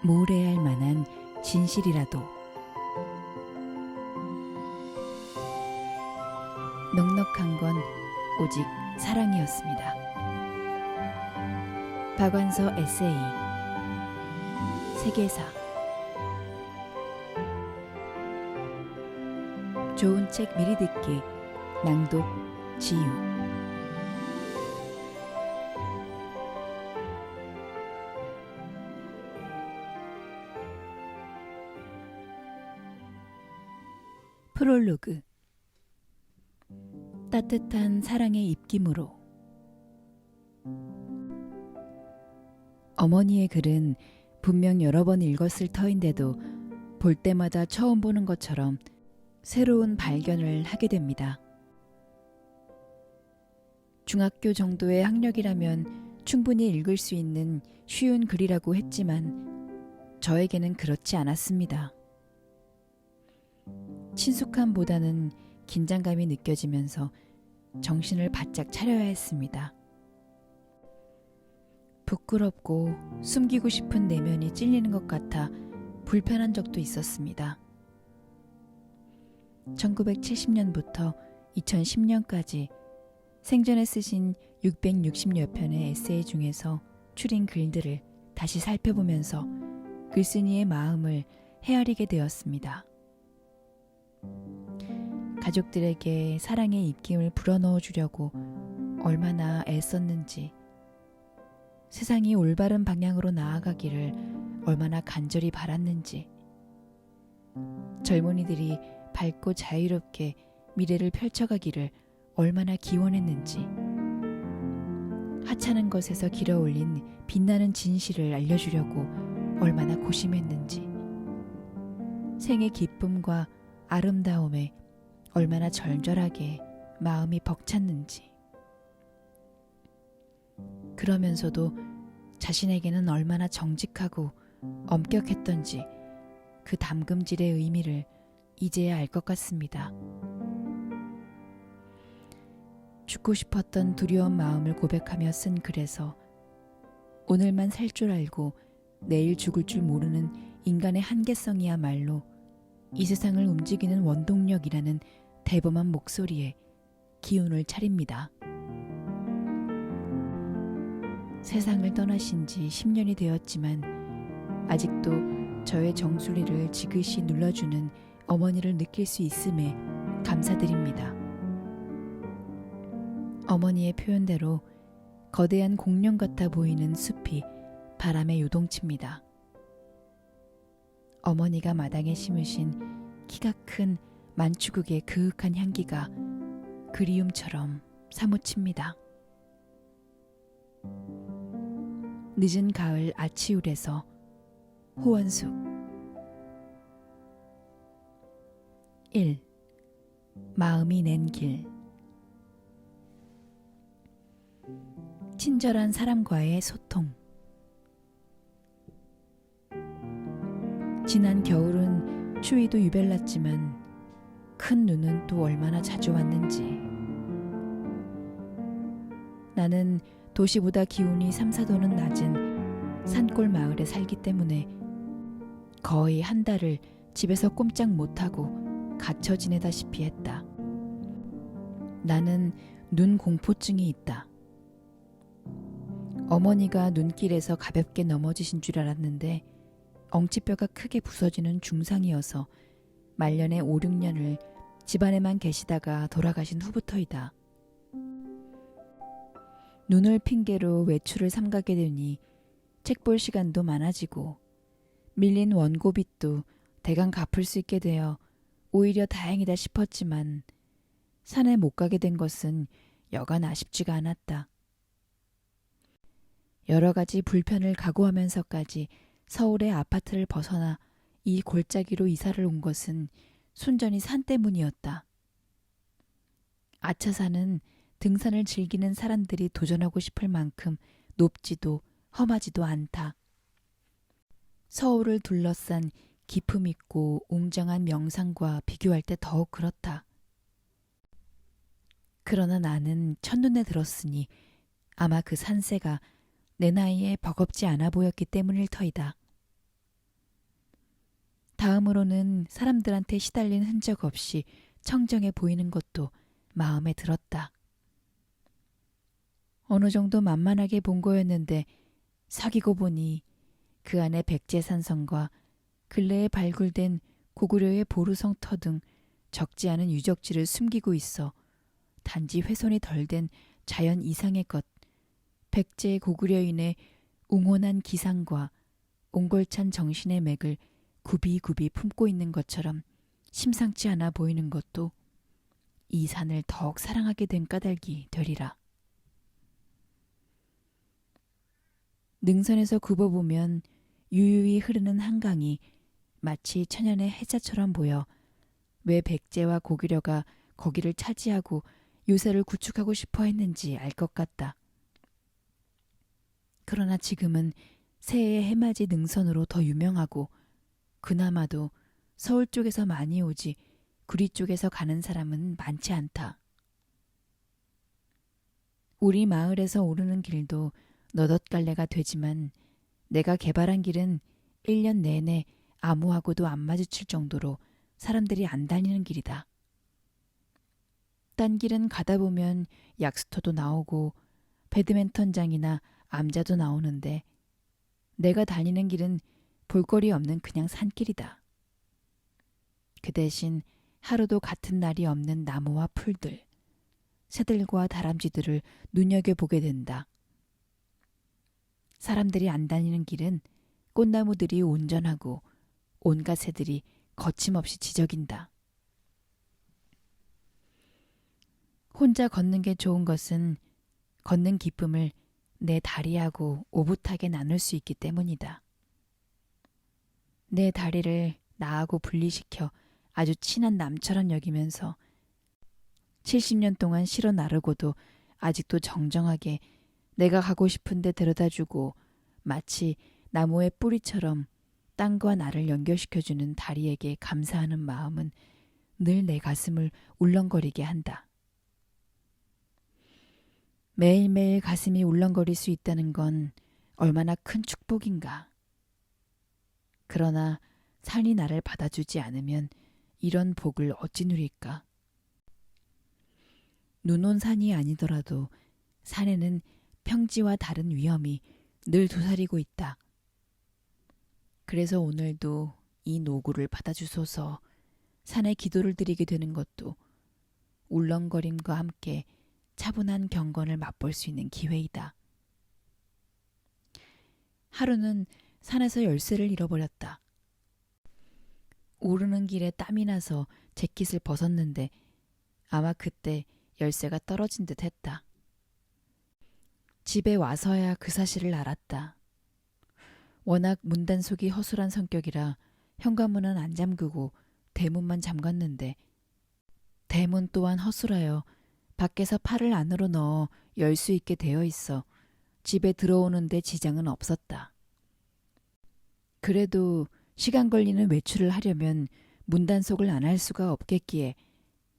모래야 할 만한 진실이라도 넉넉한 건 오직 사랑이었습니다. 박완서 에세이 세계사. 좋은 책 미리 듣기. 낭독 지유. 프롤로그. 따뜻한 사랑의 입김으로. 어머니의 글은 분명 여러 번 읽었을 터인데도 볼 때마다 처음 보는 것처럼 새로운 발견을 하게 됩니다. 중학교 정도의 학력이라면 충분히 읽을 수 있는 쉬운 글이라고 했지만 저에게는 그렇지 않았습니다. 친숙함보다는 긴장감이 느껴지면서 정신을 바짝 차려야 했습니다. 부끄럽고 숨기고 싶은 내면이 찔리는 것 같아 불편한 적도 있었습니다. 1970년부터 2010년까지 생전에 쓰신 660여 편의 에세이 중에서 추린 글들을 다시 살펴보면서 글쓴이의 마음을 헤아리게 되었습니다. 가족들에게 사랑의 입김을 불어넣어 주려고 얼마나 애썼는지, 세상이 올바른 방향으로 나아가기를 얼마나 간절히 바랐는지, 젊은이들이 밝고 자유롭게 미래를 펼쳐가기를 얼마나 기원했는지, 하찮은 것에서 길어올린 빛나는 진실을 알려주려고 얼마나 고심했는지, 생의 기쁨과 아름다움에 얼마나 절절하게 마음이 벅찼는지, 그러면서도 자신에게는 얼마나 정직하고 엄격했던지 그 담금질의 의미를 이제야 알 것 같습니다. 죽고 싶었던 두려운 마음을 고백하며 쓴 글에서 오늘만 살 줄 알고 내일 죽을 줄 모르는 인간의 한계성이야말로 이 세상을 움직이는 원동력이라는 대범한 목소리에 기운을 차립니다. 세상을 떠나신 지 10년이 되었지만 아직도 저의 정수리를 지그시 눌러주는 어머니를 느낄 수 있음에 감사드립니다. 어머니의 표현대로 거대한 공룡 같아 보이는 숲이 바람에 요동칩니다. 어머니가 마당에 심으신 키가 큰 만추국의 그윽한 향기가 그리움처럼 사무칩니다. 늦은 가을 아치울에서 호원숙. 1. 마음이 낸 길. 친절한 사람과의 소통. 지난 겨울은 추위도 유별났지만 큰 눈은 또 얼마나 자주 왔는지. 나는 도시보다 기온이 3, 4도는 낮은 산골 마을에 살기 때문에 거의 한 달을 집에서 꼼짝 못하고 갇혀 지내다시피 했다. 나는 눈 공포증이 있다. 어머니가 눈길에서 가볍게 넘어지신 줄 알았는데 엉치뼈가 크게 부서지는 중상이어서 말년에 5, 6년을 집안에만 계시다가 돌아가신 후부터이다. 눈을 핑계로 외출을 삼가게 되니 책 볼 시간도 많아지고 밀린 원고빚도 대강 갚을 수 있게 되어 오히려 다행이다 싶었지만 산에 못 가게 된 것은 여간 아쉽지가 않았다. 여러 가지 불편을 각오하면서까지 서울의 아파트를 벗어나 이 골짜기로 이사를 온 것은 순전히 산 때문이었다. 아차산은 등산을 즐기는 사람들이 도전하고 싶을 만큼 높지도 험하지도 않다. 서울을 둘러싼 기품 있고 웅장한 명산과 비교할 때 더욱 그렇다. 그러나 나는 첫눈에 들었으니 아마 그 산세가 내 나이에 버겁지 않아 보였기 때문일 터이다. 다음으로는 사람들한테 시달린 흔적 없이 청정해 보이는 것도 마음에 들었다. 어느 정도 만만하게 본 거였는데 사귀고 보니 그 안에 백제산성과 근래에 발굴된 고구려의 보루성터 등 적지 않은 유적지를 숨기고 있어 단지 훼손이 덜 된 자연 이상의 것, 백제 고구려인의 웅혼한 기상과 옹골찬 정신의 맥을 굽이굽이 품고 있는 것처럼 심상치 않아 보이는 것도 이 산을 더욱 사랑하게 된 까닭이 되리라. 능선에서 굽어보면 유유히 흐르는 한강이 마치 천연의 해자처럼 보여 왜 백제와 고구려가 거기를 차지하고 요새를 구축하고 싶어 했는지 알 것 같다. 그러나 지금은 새해의 해맞이 능선으로 더 유명하고 그나마도 서울 쪽에서 많이 오지 구리 쪽에서 가는 사람은 많지 않다. 우리 마을에서 오르는 길도 너덧갈래가 되지만 내가 개발한 길은 1년 내내 아무하고도 안 마주칠 정도로 사람들이 안 다니는 길이다. 딴 길은 가다 보면 약수터도 나오고 배드민턴장이나 암자도 나오는데 내가 다니는 길은 볼거리 없는 그냥 산길이다. 그 대신 하루도 같은 날이 없는 나무와 풀들, 새들과 다람쥐들을 눈여겨보게 된다. 사람들이 안 다니는 길은 꽃나무들이 온전하고 온갖 새들이 거침없이 지저긴다. 혼자 걷는 게 좋은 것은 걷는 기쁨을 내 다리하고 오붓하게 나눌 수 있기 때문이다. 내 다리를 나하고 분리시켜 아주 친한 남처럼 여기면서 70년 동안 실어 나르고도 아직도 정정하게 내가 가고 싶은데 데려다주고 마치 나무의 뿌리처럼 땅과 나를 연결시켜주는 다리에게 감사하는 마음은 늘 내 가슴을 울렁거리게 한다. 매일매일 가슴이 울렁거릴 수 있다는 건 얼마나 큰 축복인가. 그러나 산이 나를 받아주지 않으면 이런 복을 어찌 누릴까. 눈 온 산이 아니더라도 산에는 평지와 다른 위험이 늘 도사리고 있다. 그래서 오늘도 이 노고를 받아주소서 산에 기도를 드리게 되는 것도 울렁거림과 함께 차분한 경건을 맛볼 수 있는 기회이다. 하루는 산에서 열쇠를 잃어버렸다. 오르는 길에 땀이 나서 재킷을 벗었는데 아마 그때 열쇠가 떨어진 듯 했다. 집에 와서야 그 사실을 알았다. 워낙 문단속이 허술한 성격이라 현관문은 안 잠그고 대문만 잠갔는데 대문 또한 허술하여 밖에서 팔을 안으로 넣어 열 수 있게 되어 있어 집에 들어오는데 지장은 없었다. 그래도 시간 걸리는 외출을 하려면 문단속을 안 할 수가 없겠기에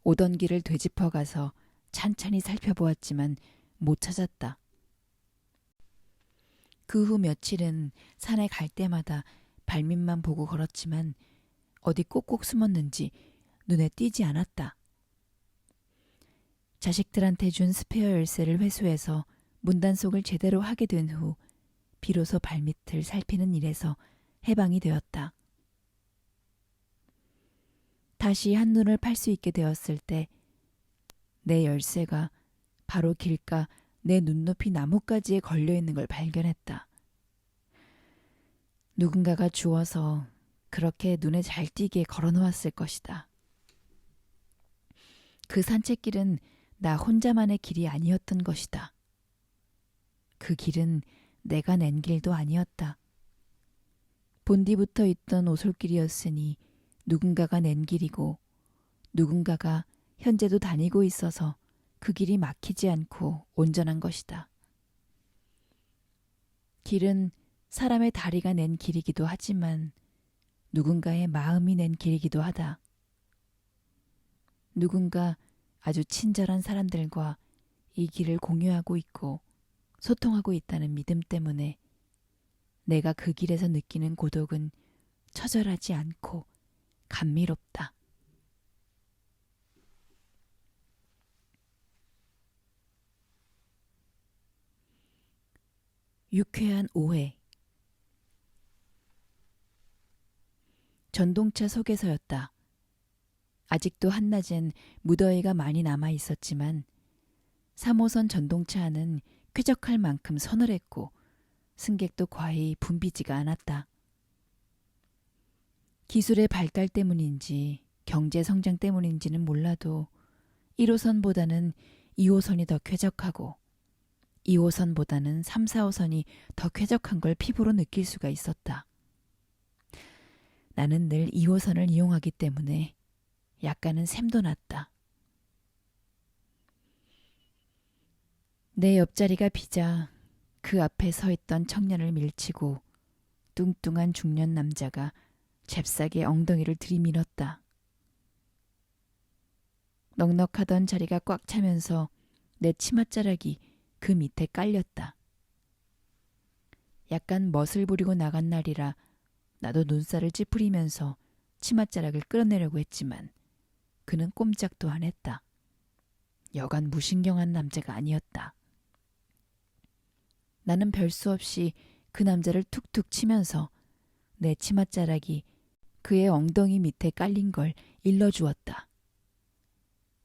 오던 길을 되짚어가서 찬찬히 살펴보았지만 못 찾았다. 그 후 며칠은 산에 갈 때마다 발밑만 보고 걸었지만 어디 꼭꼭 숨었는지 눈에 띄지 않았다. 자식들한테 준 스페어 열쇠를 회수해서 문단속을 제대로 하게 된 후 비로소 발밑을 살피는 일에서 해방이 되었다. 다시 한눈을 팔 수 있게 되었을 때 내 열쇠가 바로 길가 내 눈높이 나뭇가지에 걸려있는 걸 발견했다. 누군가가 주워서 그렇게 눈에 잘 띄게 걸어놓았을 것이다. 그 산책길은 나 혼자만의 길이 아니었던 것이다. 그 길은 내가 낸 길도 아니었다. 본디부터 있던 오솔길이었으니 누군가가 낸 길이고 누군가가 현재도 다니고 있어서 그 길이 막히지 않고 온전한 것이다. 길은 사람의 다리가 낸 길이기도 하지만 누군가의 마음이 낸 길이기도 하다. 누군가 아주 친절한 사람들과 이 길을 공유하고 있고 소통하고 있다는 믿음 때문에 내가 그 길에서 느끼는 고독은 처절하지 않고 감미롭다. 유쾌한 오해. 전동차 속에서였다. 아직도 한낮엔 무더위가 많이 남아 있었지만 3호선 전동차 안은 쾌적할 만큼 서늘했고 승객도 과히 붐비지가 않았다. 기술의 발달 때문인지 경제 성장 때문인지는 몰라도 1호선보다는 2호선이 더 쾌적하고 2호선보다는 3, 4호선이 더 쾌적한 걸 피부로 느낄 수가 있었다. 나는 늘 2호선을 이용하기 때문에 약간은 샘도 났다. 내 옆자리가 비자 그 앞에 서 있던 청년을 밀치고 뚱뚱한 중년 남자가 잽싸게 엉덩이를 들이밀었다. 넉넉하던 자리가 꽉 차면서 내 치맛자락이 그 밑에 깔렸다. 약간 멋을 부리고 나간 날이라 나도 눈살을 찌푸리면서 치맛자락을 끌어내려고 했지만 그는 꼼짝도 안 했다. 여간 무신경한 남자가 아니었다. 나는 별 수 없이 그 남자를 툭툭 치면서 내 치맛자락이 그의 엉덩이 밑에 깔린 걸 일러주었다.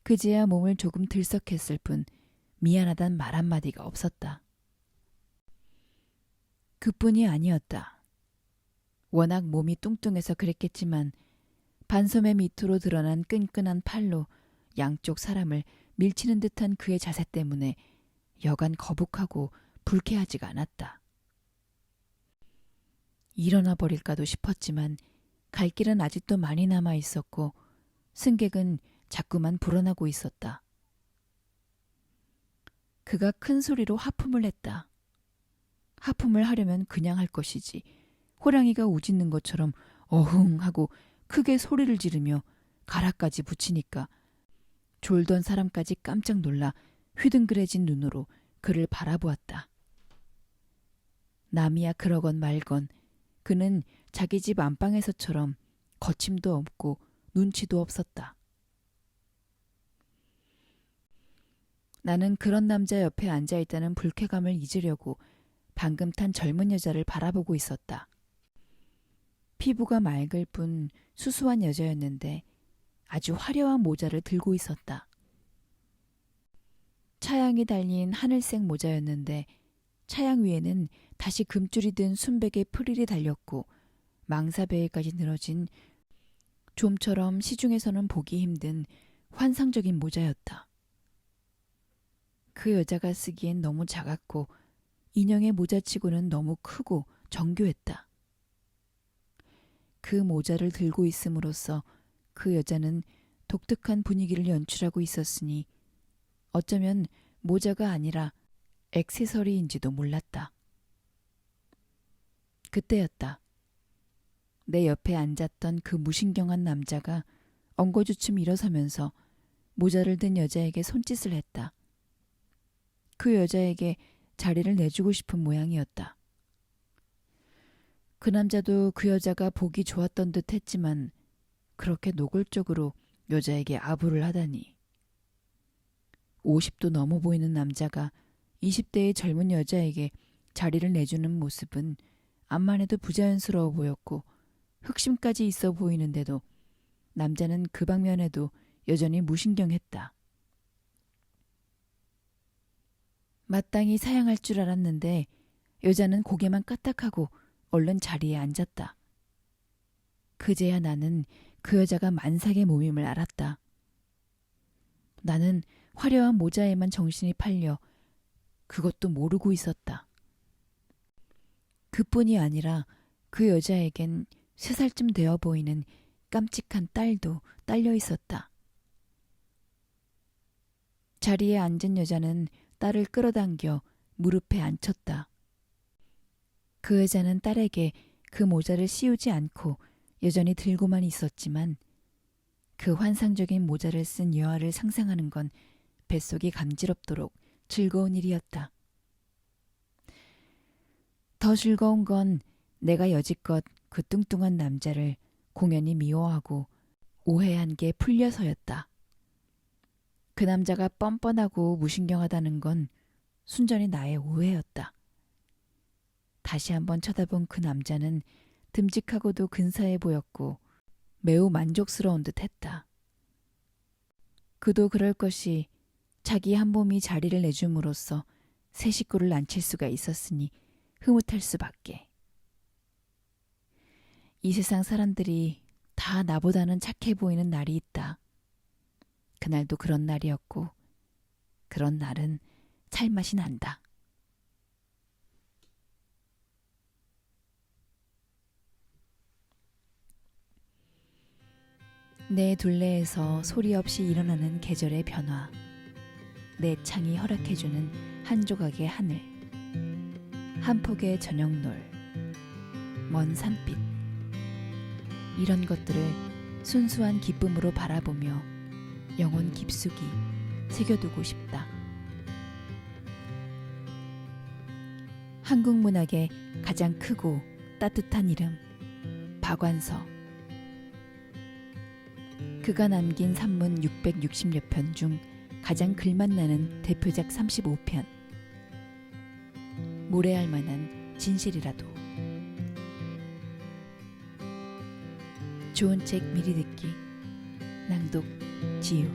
그제야 몸을 조금 들썩했을 뿐 미안하단 말 한마디가 없었다. 그뿐이 아니었다. 워낙 몸이 뚱뚱해서 그랬겠지만 반소매 밑으로 드러난 끈끈한 팔로 양쪽 사람을 밀치는 듯한 그의 자세 때문에 여간 거북하고 불쾌하지가 않았다. 일어나 버릴까도 싶었지만 갈 길은 아직도 많이 남아 있었고 승객은 자꾸만 불어나고 있었다. 그가 큰 소리로 하품을 했다. 하품을 하려면 그냥 할 것이지 호랑이가 우짖는 것처럼 어흥 하고 크게 소리를 지르며 가락까지 붙이니까 졸던 사람까지 깜짝 놀라 휘둥그레진 눈으로 그를 바라보았다. 남이야 그러건 말건 그는 자기 집 안방에서처럼 거침도 없고 눈치도 없었다. 나는 그런 남자 옆에 앉아있다는 불쾌감을 잊으려고 방금 탄 젊은 여자를 바라보고 있었다. 피부가 맑을 뿐 수수한 여자였는데 아주 화려한 모자를 들고 있었다. 차양이 달린 하늘색 모자였는데 차양 위에는 다시 금줄이 든 순백의 프릴이 달렸고 망사배에까지 늘어진 좀처럼 시중에서는 보기 힘든 환상적인 모자였다. 그 여자가 쓰기엔 너무 작았고 인형의 모자치고는 너무 크고 정교했다. 그 모자를 들고 있음으로써 그 여자는 독특한 분위기를 연출하고 있었으니 어쩌면 모자가 아니라 액세서리인지도 몰랐다. 그때였다. 내 옆에 앉았던 그 무신경한 남자가 엉거주춤 일어서면서 모자를 든 여자에게 손짓을 했다. 그 여자에게 자리를 내주고 싶은 모양이었다. 그 남자도 그 여자가 보기 좋았던 듯 했지만 그렇게 노골적으로 여자에게 아부를 하다니. 50도 넘어 보이는 남자가 20대의 젊은 여자에게 자리를 내주는 모습은 암만 해도 부자연스러워 보였고 흑심까지 있어 보이는데도 남자는 그 방면에도 여전히 무신경했다. 마땅히 사양할 줄 알았는데 여자는 고개만 까딱하고 얼른 자리에 앉았다. 그제야 나는 그 여자가 만삭의 몸임을 알았다. 나는 화려한 모자에만 정신이 팔려 그것도 모르고 있었다. 그뿐이 아니라 그 여자에겐 3살쯤 되어 보이는 깜찍한 딸도 딸려 있었다. 자리에 앉은 여자는 딸을 끌어당겨 무릎에 앉혔다. 그 여자는 딸에게 그 모자를 씌우지 않고 여전히 들고만 있었지만 그 환상적인 모자를 쓴 여아를 상상하는 건 뱃속이 감지럽도록 즐거운 일이었다. 더 즐거운 건 내가 여지껏 그 뚱뚱한 남자를 공연히 미워하고 오해한 게 풀려서였다. 그 남자가 뻔뻔하고 무신경하다는 건 순전히 나의 오해였다. 다시 한번 쳐다본 그 남자는 듬직하고도 근사해 보였고 매우 만족스러운 듯 했다. 그도 그럴 것이 자기 한 몸이 자리를 내줌으로써 새 식구를 낳칠 수가 있었으니 흐뭇할 수밖에. 이 세상 사람들이 다 나보다는 착해 보이는 날이 있다. 그날도 그런 날이었고 그런 날은 찰맛이 난다. 내 둘레에서 소리 없이 일어나는 계절의 변화, 내 창이 허락해주는 한 조각의 하늘, 한 폭의 저녁놀, 먼 산빛, 이런 것들을 순수한 기쁨으로 바라보며 영혼 깊숙이 새겨두고 싶다. 한국 문학의 가장 크고 따뜻한 이름, 박완서. 그가 남긴 산문 660여 편 중 가장 글맛 나는 대표작 35편. 모래알 만한 진실이라도. 좋은 책 미리 듣기. 낭독 지유.